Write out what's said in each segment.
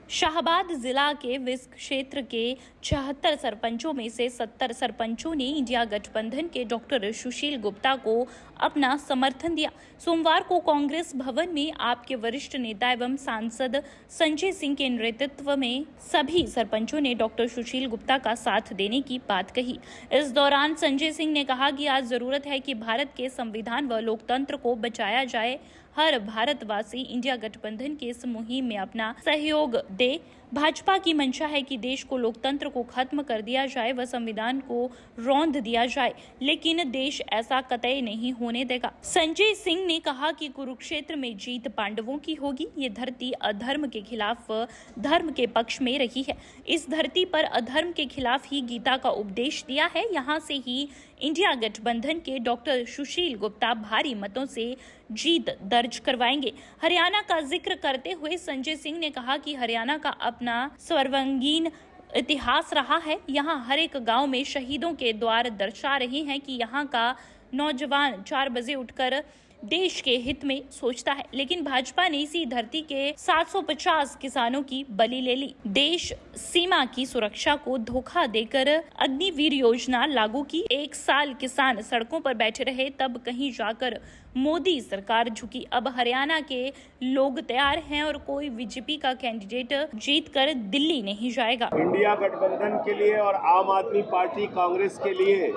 शाहबाद जिला के विस क्षेत्र के 76 सरपंचों में से 70 सरपंचों ने इंडिया गठबंधन के डॉक्टर सुशील गुप्ता को अपना समर्थन दिया। सोमवार को कांग्रेस भवन में आपके वरिष्ठ नेता एवं सांसद संजय सिंह के नेतृत्व में सभी सरपंचों ने डॉक्टर सुशील गुप्ता का साथ देने की बात कही। इस दौरान संजय सिंह ने कहा कि आज जरूरत है कि भारत के संविधान व लोकतंत्र को बचाया जाए। हर भारतवासी इंडिया गठबंधन की इस मुहिम में अपना सहयोग दे। भाजपा की मंशा है कि देश को लोकतंत्र को खत्म कर दिया जाए व संविधान को रौंद दिया जाए, लेकिन देश ऐसा कतई नहीं होने देगा। संजय सिंह ने कहा कि कुरुक्षेत्र में जीत पांडवों की होगी। ये धरती अधर्म के खिलाफ धर्म के पक्ष में रही है। इस धरती पर अधर्म के खिलाफ ही गीता का उपदेश दिया है। यहाँ से ही इंडिया गठबंधन के डॉक्टर सुशील गुप्ता भारी मतों से जीत दर्ज करवाएंगे। हरियाणा का जिक्र करते हुए संजय सिंह ने कहा कि हरियाणा का अपना सर्वांगीण इतिहास रहा है। यहाँ हर एक गांव में शहीदों के द्वार दर्शा रहे हैं कि यहाँ का नौजवान 4 बजे उठकर देश के हित में सोचता है, लेकिन भाजपा ने इसी धरती के 750 किसानों की बलि ले ली। देश सीमा की सुरक्षा को धोखा देकर अग्निवीर योजना लागू की। 1 साल किसान सड़कों पर बैठे रहे, तब कहीं जाकर मोदी सरकार झुकी। अब हरियाणा के लोग तैयार हैं और कोई बीजेपी का कैंडिडेट जीतकर दिल्ली नहीं जाएगा। इंडिया गठबंधन के लिए और आम आदमी पार्टी कांग्रेस के लिए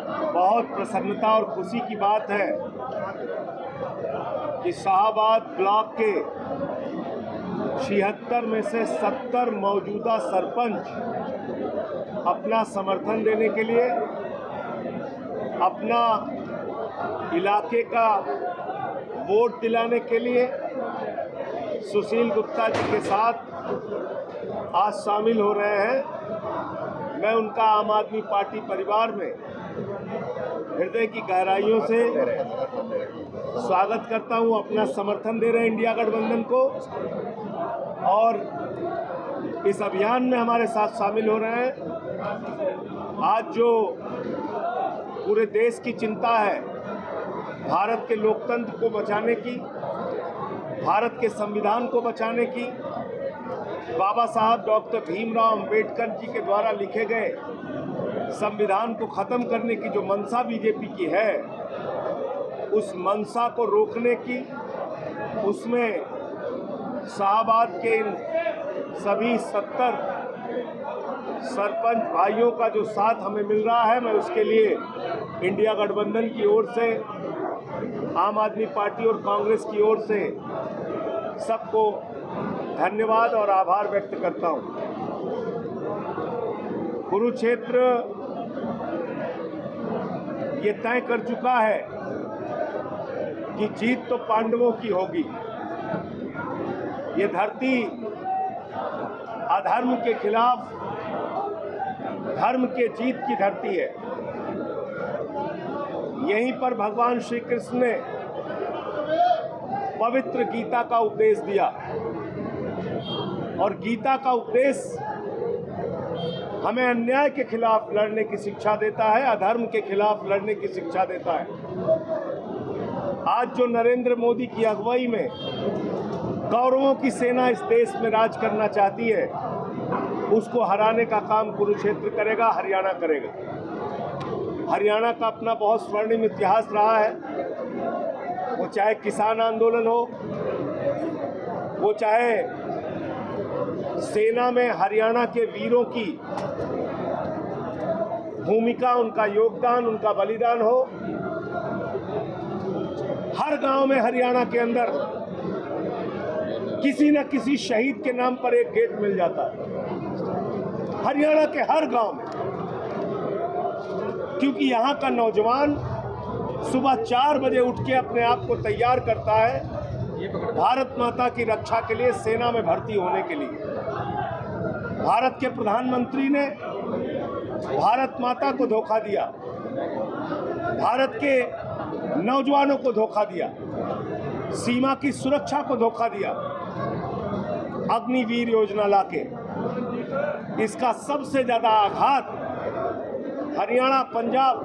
बहुत प्रसन्नता और खुशी की बात है कि शाहबाद ब्लॉक के 76 में से 70 मौजूदा सरपंच अपना समर्थन देने के लिए, अपना इलाके का वोट दिलाने के लिए सुशील गुप्ता जी के साथ आज शामिल हो रहे हैं। मैं उनका आम आदमी पार्टी परिवार में हृदय की गहराइयों से स्वागत करता हूं। अपना समर्थन दे रहे हैं इंडिया गठबंधन को और इस अभियान में हमारे साथ शामिल हो रहे हैं। आज जो पूरे देश की चिंता है भारत के लोकतंत्र को बचाने की, भारत के संविधान को बचाने की, बाबा साहब डॉक्टर भीमराव अंबेडकर जी के द्वारा लिखे गए संविधान को खत्म करने की जो मंशा बीजेपी की है, उस मंशा को रोकने की, उसमें शाहबाद के इन सभी 70 सरपंच भाइयों का जो साथ हमें मिल रहा है, मैं उसके लिए इंडिया गठबंधन की ओर से, आम आदमी पार्टी और कांग्रेस की ओर से सबको धन्यवाद और आभार व्यक्त करता हूं। कुरुक्षेत्र ये तय कर चुका है कि जीत तो पांडवों की होगी। ये धरती अधर्म के खिलाफ धर्म के जीत की धरती है। यहीं पर भगवान श्री कृष्ण ने पवित्र गीता का उपदेश दिया और गीता का उपदेश हमें अन्याय के खिलाफ लड़ने की शिक्षा देता है, अधर्म के खिलाफ लड़ने की शिक्षा देता है। आज जो नरेंद्र मोदी की अगुवाई में कौरवों की सेना इस देश में राज करना चाहती है, उसको हराने का काम कुरुक्षेत्र करेगा, हरियाणा करेगा। हरियाणा का अपना बहुत स्वर्णिम इतिहास रहा है। वो चाहे किसान आंदोलन हो, वो चाहे सेना में हरियाणा के वीरों की भूमिका, उनका योगदान, उनका बलिदान हो। हर गांव में हरियाणा के अंदर किसी न किसी शहीद के नाम पर एक गेट मिल जाता है, हरियाणा के हर गांव में। क्योंकि यहाँ का नौजवान सुबह 4 बजे उठ के अपने आप को तैयार करता है भारत माता की रक्षा के लिए, सेना में भर्ती होने के लिए। भारत के प्रधानमंत्री ने भारत माता को धोखा दिया, भारत के नौजवानों को धोखा दिया, सीमा की सुरक्षा को धोखा दिया, अग्निवीर योजना लाके। इसका सबसे ज्यादा आघात हरियाणा, पंजाब,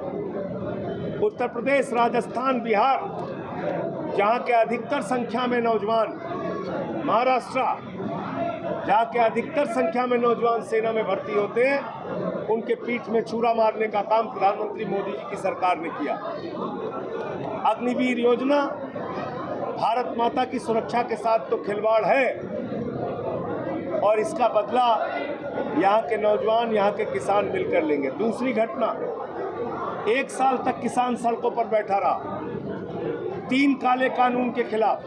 उत्तर प्रदेश, राजस्थान, बिहार, जहाँ के अधिकतर संख्या में नौजवान, महाराष्ट्र, जहाँ के अधिकतर संख्या में नौजवान सेना में भर्ती होते हैं, उनके पीठ में छुरा मारने का काम प्रधानमंत्री मोदी जी की सरकार ने किया। अग्निवीर योजना भारत माता की सुरक्षा के साथ तो खिलवाड़ है, और इसका बदला यहाँ के नौजवान, यहाँ के किसान मिलकर लेंगे। दूसरी घटना, 1 साल तक किसान सड़कों पर बैठा रहा, 3 काले कानून के खिलाफ,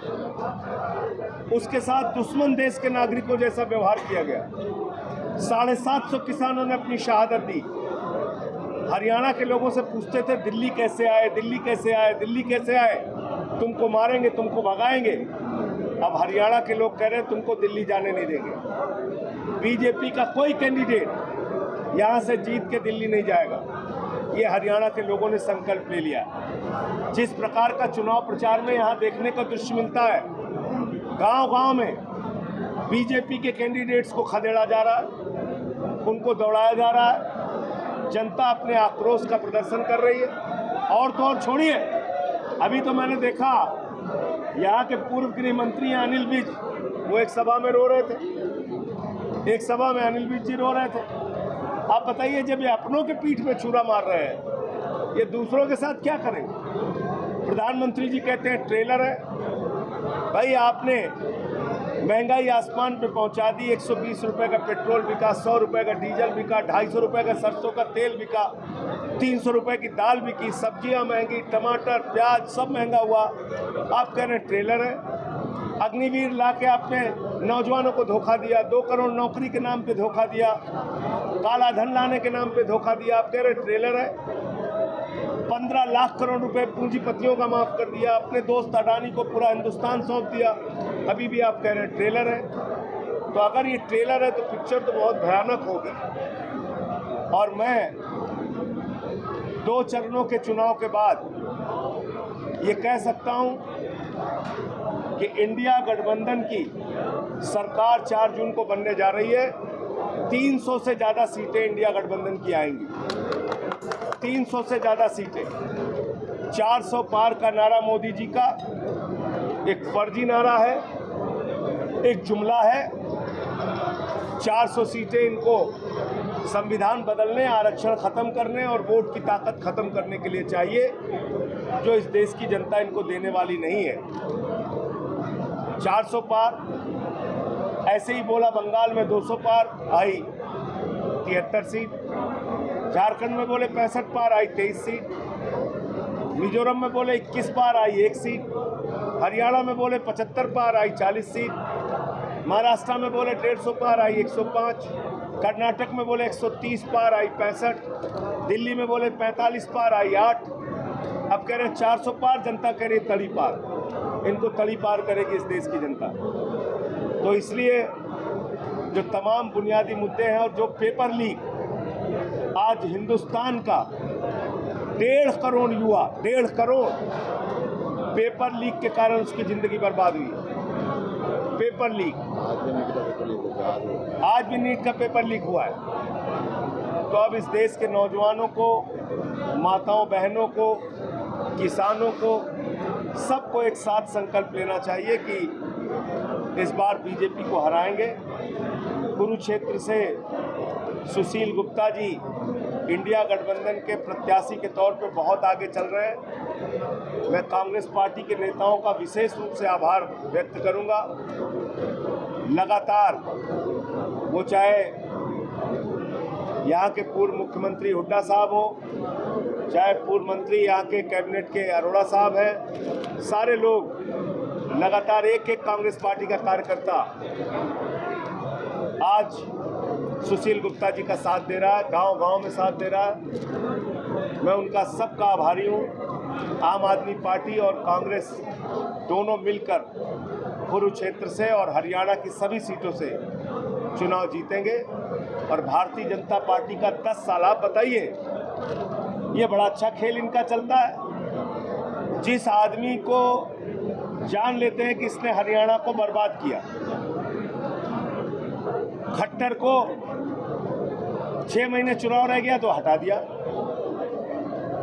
उसके साथ दुश्मन देश के नागरिकों जैसा व्यवहार किया गया। 750 किसानों ने अपनी शहादत दी। हरियाणा के लोगों से पूछते थे, दिल्ली कैसे आए, दिल्ली कैसे आए, दिल्ली कैसे आए, तुमको मारेंगे, तुमको भगाएंगे। अब हरियाणा के लोग कह रहे हैं तुमको दिल्ली जाने नहीं देंगे। बीजेपी का कोई कैंडिडेट यहाँ से जीत के दिल्ली नहीं जाएगा, ये हरियाणा के लोगों ने संकल्प ले लिया। जिस प्रकार का चुनाव प्रचार में यहाँ देखने का दृश्य मिलता है, गांव-गांव में बीजेपी के कैंडिडेट्स को खदेड़ा जा रहा है, उनको दौड़ाया जा रहा है, जनता अपने आक्रोश का प्रदर्शन कर रही है। और तो और छोड़िए, अभी तो मैंने देखा यहाँ के पूर्व गृह मंत्री अनिल विज, वो एक सभा में रो रहे थे, एक सभा में अनिल विज जी रो रहे थे। आप बताइए, जब ये अपनों के पीठ में छुरा मार रहे हैं, ये दूसरों के साथ क्या करेंगे? प्रधानमंत्री जी कहते हैं ट्रेलर है। भाई, आपने महंगाई आसमान पे पहुंचा दी। 120 रुपए का पेट्रोल बिका, 100 रुपए का डीजल बिका, 250 रुपए का सरसों का तेल बिका, 300 रुपए की दाल बिकी, सब्जियां महंगी, टमाटर, प्याज सब महंगा हुआ। आप कह रहे हैं ट्रेलर है। अग्निवीर ला के आपने नौजवानों को धोखा दिया, 2 करोड़ नौकरी के नाम पे धोखा दिया, काला धन लाने के नाम पे धोखा दिया। आप कह रहे ट्रेलर है। 15 लाख करोड़ रुपए पूंजीपतियों का माफ कर दिया, अपने दोस्त अडानी को पूरा हिंदुस्तान सौंप दिया, अभी भी आप कह रहे हैं ट्रेलर है। तो अगर ये ट्रेलर है तो पिक्चर तो बहुत भयानक होगी। और मैं 2 चरणों के चुनाव के बाद ये कह सकता हूं कि इंडिया गठबंधन की सरकार 4 जून को बनने जा रही है। 300 से ज़्यादा सीटें इंडिया गठबंधन की आएंगी, 300 से ज़्यादा सीटें। 400 पार का नारा मोदी जी का एक फर्जी नारा है, एक जुमला है। 400 सीटें इनको संविधान बदलने, आरक्षण खत्म करने और वोट की ताकत खत्म करने के लिए चाहिए, जो इस देश की जनता इनको देने वाली नहीं है। 400 पार, ऐसे ही बोला बंगाल में 200 पार, आई 73 सीट। झारखंड में बोले 65 पार, आई 23 सीट। मिजोरम में बोले 21 पार, आई 1 सीट। हरियाणा में बोले 75 पार, आई 40 सीट। महाराष्ट्र में बोले 150 पार, आई 105। कर्नाटक में बोले 130 पार, आई 65। दिल्ली में बोले 45 पार, आई 8। अब कह रहे हैं 400 पार, जनता कह रही है तड़ी पार। इनको तड़ी पार करेगी इस देश की जनता। तो इसलिए जो तमाम बुनियादी मुद्दे हैं, और जो पेपर लीक, आज हिंदुस्तान का 1.5 करोड़ युवा, 1.5 करोड़ पेपर लीक के कारण उसकी जिंदगी बर्बाद हुई। पेपर लीक, आज भी नीट का पेपर लीक हुआ है। तो अब इस देश के नौजवानों को, माताओं बहनों को, किसानों को, सबको एक साथ संकल्प लेना चाहिए कि इस बार बीजेपी को हराएंगे। कुरुक्षेत्र से सुशील गुप्ता जी इंडिया गठबंधन के प्रत्याशी के तौर पे बहुत आगे चल रहे हैं। मैं कांग्रेस पार्टी के नेताओं का विशेष रूप से आभार व्यक्त करूंगा। लगातार वो चाहे यहाँ के पूर्व मुख्यमंत्री हुड्डा साहब हो, चाहे पूर्व मंत्री यहाँ के कैबिनेट के अरोड़ा साहब हैं, सारे लोग लगातार एक कांग्रेस पार्टी का कार्यकर्ता आज सुशील गुप्ता जी का साथ दे रहा है, गांव-गांव में साथ दे रहा है। मैं उनका सबका आभारी हूँ। आम आदमी पार्टी और कांग्रेस दोनों मिलकर कुरुक्षेत्र से और हरियाणा की सभी सीटों से चुनाव जीतेंगे। और भारतीय जनता पार्टी का 10 साल, आप बताइए, ये बड़ा अच्छा खेल इनका चलता है। जिस आदमी को जान लेते हैं कि इसने हरियाणा को बर्बाद किया, खट्टर को 6 महीने चुनाव रह गया तो हटा दिया।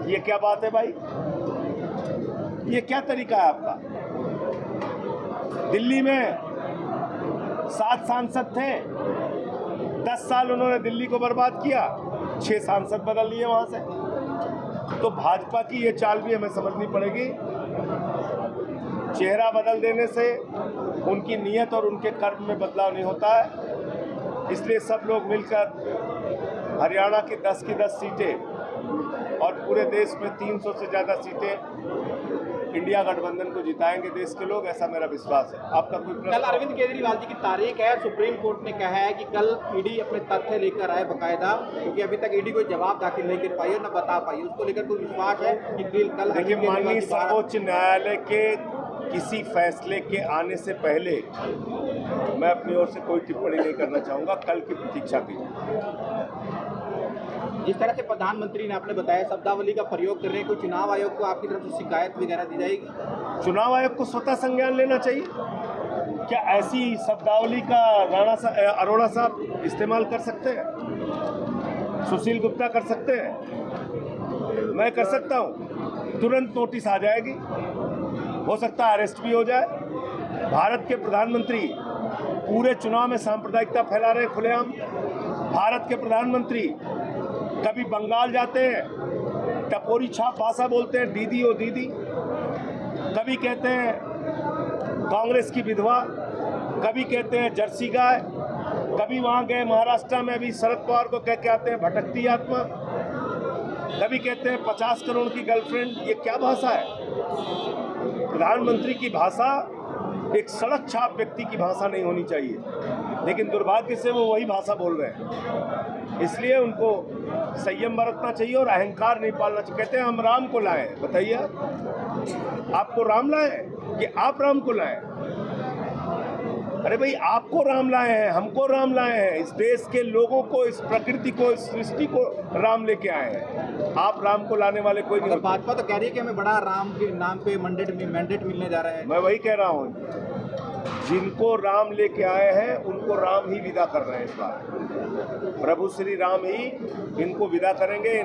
ये क्या बात है भाई? ये क्या तरीका है आपका? दिल्ली में 7 सांसद थे, 10 साल उन्होंने दिल्ली को बर्बाद किया, 6 सांसद बदल लिए वहां से। तो भाजपा की ये चाल भी हमें समझनी पड़ेगी। चेहरा बदल देने से उनकी नीयत और उनके कर्म में बदलाव नहीं होता है। इसलिए सब लोग मिलकर हरियाणा की 10 सीटें और पूरे देश में 300 से ज़्यादा सीटें इंडिया गठबंधन को जिताएंगे देश के लोग, ऐसा मेरा विश्वास है। आपका कोई प्रश्न? कल अरविंद केजरीवाल जी की तारीख है, सुप्रीम कोर्ट ने कहा है कि कल ईडी अपने तथ्य लेकर आए बकायदा, क्योंकि अभी तक ईडी कोई जवाब दाखिल नहीं कर पाई और न बता पाई। उसको लेकर कोई विश्वास है कि कल? देखिए, माननीय सर्वोच्च न्यायालय के किसी फैसले के आने से पहले मैं अपनी ओर से कोई टिप्पणी नहीं करना चाहूँगा। कल की प्रतीक्षा कीजिए। जिस तरह से प्रधानमंत्री ने आपने बताया शब्दावली का प्रयोग कर रहे हैं, कोई चुनाव आयोग को आपकी तरफ से शिकायत वगैरह दी जाएगी? चुनाव आयोग को स्वतः संज्ञान लेना चाहिए। क्या ऐसी शब्दावली का अरोड़ा साहब इस्तेमाल कर सकते हैं? सुशील गुप्ता कर सकते हैं? मैं कर सकता हूँ। तुरंत नोटिस आ जाएगी, हो सकता है अरेस्ट भी हो जाए। भारत के प्रधानमंत्री पूरे चुनाव में सांप्रदायिकता फैला रहे खुलेआम। भारत के प्रधानमंत्री कभी बंगाल जाते हैं, टपोरी छाप भाषा बोलते हैं, दीदी ओ दीदी। कभी कहते हैं कांग्रेस की विधवा, कभी कहते हैं जर्सी गाय, कभी वहाँ गए महाराष्ट्र में अभी शरद पवार को कह के आते हैं भटकती आत्मा, कभी कहते हैं 50 करोड़ की गर्लफ्रेंड। ये क्या भाषा है? प्रधानमंत्री की भाषा एक सड़क छाप व्यक्ति की भाषा नहीं होनी चाहिए, लेकिन दुर्भाग्य से वो वही भाषा बोल रहे हैं। इसलिए उनको संयम बरतना चाहिए और अहंकार नहीं पालना चाहिए। कहते हैं हम राम को लाए, बताइए आपको राम लाए कि आप राम को लाए? अरे भाई, आपको राम लाए हैं, हमको राम लाए हैं, इस देश के लोगों को, इस प्रकृति को, इस सृष्टि को राम लेके आए हैं। आप राम को लाने वाले कोई नहीं। भाजपा तो कह रही है कि हमें बड़ा राम के नाम पे मैंडेट मिलने जा रहा है। मैं वही कह रहा हूँ, जिनको राम लेके आए हैं उनको राम ही विदा कर रहे हैं। इस बार प्रभु श्री राम ही इनको विदा करेंगे।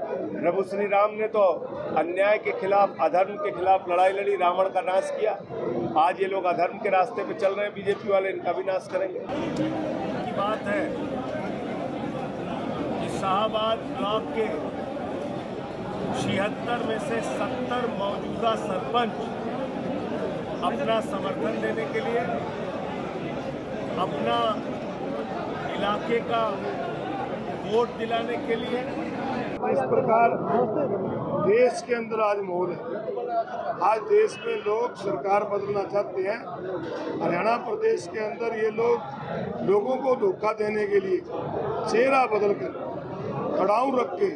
प्रभु श्री राम ने तो अन्याय के खिलाफ, अधर्म के खिलाफ लड़ाई लड़ी, रावण का नाश किया। आज ये लोग अधर्म के रास्ते पे चल रहे हैं, बीजेपी वाले इनका भी नाश करेंगे। की बात है कि शाहबाद ब्लॉक के 76 में से 70 मौजूदा सरपंच अपना समर्थन देने के लिए, अपना इलाके का वोट दिलाने के लिए, इस प्रकार देश के अंदर आज मोड़ है। आज देश में लोग सरकार बदलना चाहते हैं। हरियाणा प्रदेश के अंदर ये लोग लोगों को धोखा देने के लिए चेहरा बदलकर खड़ाऊ रख के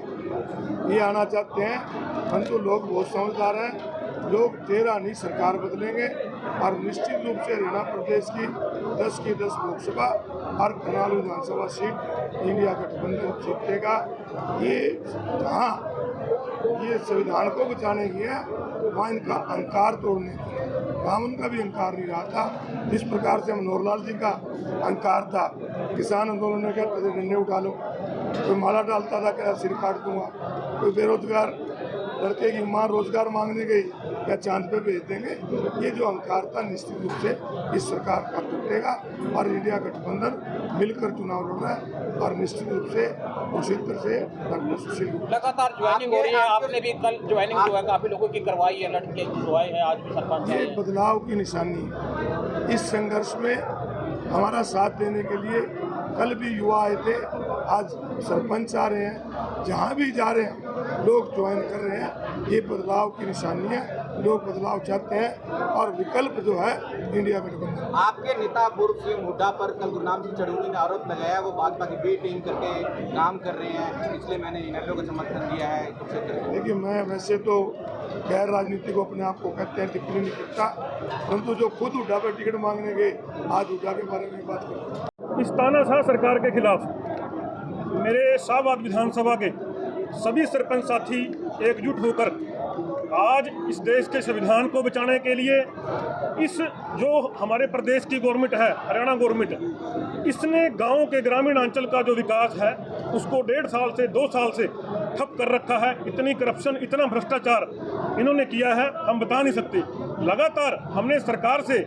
ये आना चाहते हैं, परंतु लोग बहुत समझदार हैं। लोग चेहरा नहीं, सरकार बदलेंगे और निश्चित रूप से हरियाणा प्रदेश की 10 की 10 लोकसभा और करनाल विधानसभा सीट इंडिया गठबंधन जीतेगा। ये जहाँ ये संविधान को बचाने की है, वहाँ इनका अहंकार तोड़ने की है। वहाँ उनका भी अहंकार नहीं रहा था। जिस प्रकार से मनोहर लाल जी का अहंकार था, किसान आंदोलन में कहते थे डंडे उठा लो, कोई माला डालता था क्या सिर काट दूंगा, कोई बेरोजगार लड़के की माँ रोजगार मांगने गई क्या चांद पे भेज देंगे। ये जो अहंकार था निश्चित रूप से इस सरकार का टूटेगा और इंडिया गठबंधन मिलकर चुनाव लड़ रहा है और निश्चित रूप से कुरुक्षेत्र से डॉक्टर सुशील लगातार ज्वाइनिंग हो रही है। आपने भी कल ज्वाइनिंग जो है काफी लोगों की करवाई है, लड़के हुआ है, आज भी सरपंच है। बदलाव की निशानी है। इस संघर्ष में हमारा साथ देने के लिए कल भी युवा आए थे, आज सरपंच आ रहे हैं, जहाँ भी जा रहे हैं लोग ज्वाइन कर रहे हैं। ये बदलाव की निशानी है, लोग बदलाव चाहते हैं और विकल्प जो है इंडिया गठबंधन। आपके नेता पूर्व सीएम हुड्डा पर कल गुरनाम सिंह चढ़ूनी ने आरोप लगाया, वो भाजपा की बी टीम करके काम कर रहे हैं, इसलिए मैंने इनेलो को समर्थन दिया है। देखिए, मैं वैसे तो गैर राजनीति को अपने आप को कहते हैं, टिप्पणी नहीं करता, परंतु जो खुद हुड्डा पर टिकट मांगने गए, आज हुड्डा के बारे में बात करते हैं। इस तानाशाह सरकार के खिलाफ मेरे शाहबाद विधानसभा के सभी सरपंच साथी एकजुट होकर आज इस देश के संविधान को बचाने के लिए इस जो हमारे प्रदेश की गवर्नमेंट है, हरियाणा गवर्नमेंट, इसने गांव के ग्रामीण अंचल का जो विकास है उसको 1.5 साल से 2 साल से ठप कर रखा है। इतनी करप्शन, इतना भ्रष्टाचार इन्होंने किया है, हम बता नहीं सकते। लगातार हमने सरकार से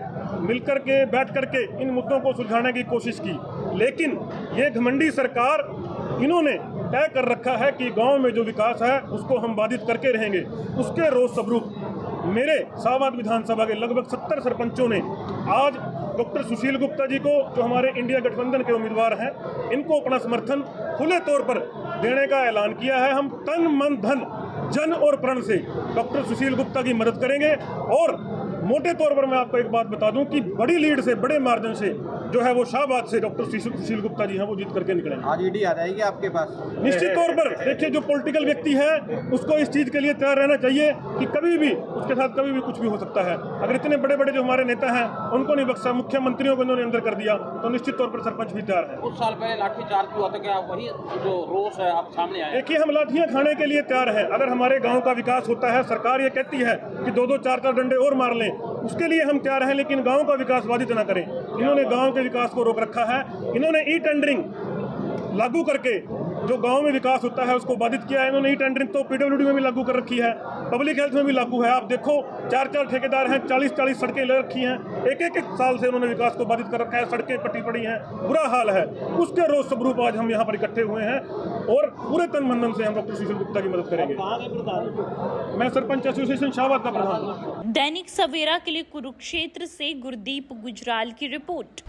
मिलकर के बैठ कर के इन मुद्दों को सुलझाने की कोशिश की, लेकिन ये घमंडी सरकार इन्होंने तय कर रखा है कि गांव में जो विकास है उसको हम बाधित करके रहेंगे। उसके रोज स्वरूप मेरे शाहबाद विधानसभा के लगभग 70 सरपंचों ने आज डॉक्टर सुशील गुप्ता जी को, जो हमारे इंडिया गठबंधन के उम्मीदवार हैं, इनको अपना समर्थन खुले तौर पर देने का ऐलान किया है। हम तन मन धन जन और प्रण से डॉक्टर सुशील गुप्ता की मदद करेंगे और मोटे तौर पर मैं आपको एक बात बता दूं कि बड़ी लीड से, बड़े मार्जिन से जो है वो शाहबाद से डॉक्टर सुशील गुप्ता जी हैं वो जीत करके निकलेंगे। आज ईडी आ जाएगी आपके पास? निश्चित तौर पर देखिए, जो पॉलिटिकल व्यक्ति है उसको इस चीज़ के लिए तैयार रहना चाहिए कि कभी भी उसके साथ कभी भी कुछ भी हो सकता है। अगर इतने बड़े बड़े जो हमारे नेता हैं उनको नहीं बख्शा, मुख्यमंत्रियों को इन्होंने अंदर कर दिया, तो निश्चित तौर पर सरपंच भी तैयार है। कुछ साल पहले लाठीचार्ज हुआ था, क्या वही जो रोष है आप सामने आए? देखिए, हम लाठियां खाने के लिए तैयार हैं। अगर हमारे गांव का विकास होता है, सरकार ये कहती है कि 2-2 4-4 डंडे और मार लें, उसके लिए हम तैयार हैं, लेकिन गांव का विकास बाधित न करें। इन्होंने गांव के विकास को रोक रखा है। इन्होंने ई टेंडरिंग लागू करके जो गांव में विकास होता है उसको बाधित किया है। इन्होंने ई टेंडरिंग तो पीडब्ल्यूडी में भी लागू कर रखी है, पब्लिक हेल्थ में भी लागू है। आप देखो, 4-4 ठेकेदार हैं, 40-40 सड़कें ले रखी हैं। एक साल से उन्होंने विकास को बाधित कर रखा है, सड़कें पट्टी पड़ी हैं, बुरा हाल है। उसके रोज स्वरूप आज हम यहाँ पर इकट्ठे हुए हैं और पूरे तन मन धन से हम डॉक्टर सुशील गुप्ता की मदद करेंगे। मैं सरपंच एसोसिएशन शाहबाद का प्रधान हूँ। दैनिक सवेरा के लिए कुरुक्षेत्र से गुरदीप गुजराल की रिपोर्ट।